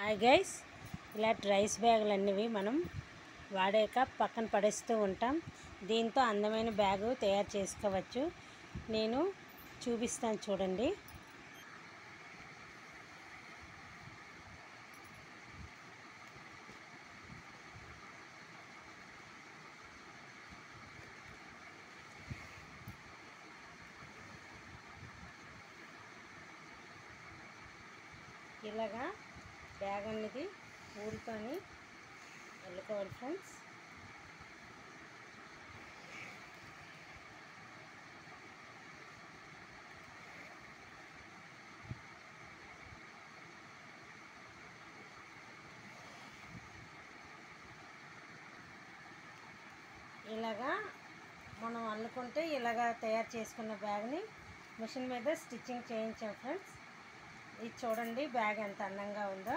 Hi guys, ఇలా rice బ్యాగులు అన్నివి మనం వాడాక పక్కన పడేస్తూ ఉంటాం. దీంతో అందమైన బ్యాగు తయారు చేసుకోవచ్చు. నేను చూపిస్తాను చూడండి. ఇలాగా బ్యాగ్ అనేది ఊరుకొని వెళ్ళుకోవాలి ఫ్రెండ్స్. ఇలాగా మనం అల్లుకుంటే ఇలాగా తయారు చేసుకున్న బ్యాగ్ని మిషన్ మీద స్టిచ్చింగ్ చేయించాం ఫ్రెండ్స్. ఇది చూడండి బ్యాగ్ ఎంత అందంగా ఉందో.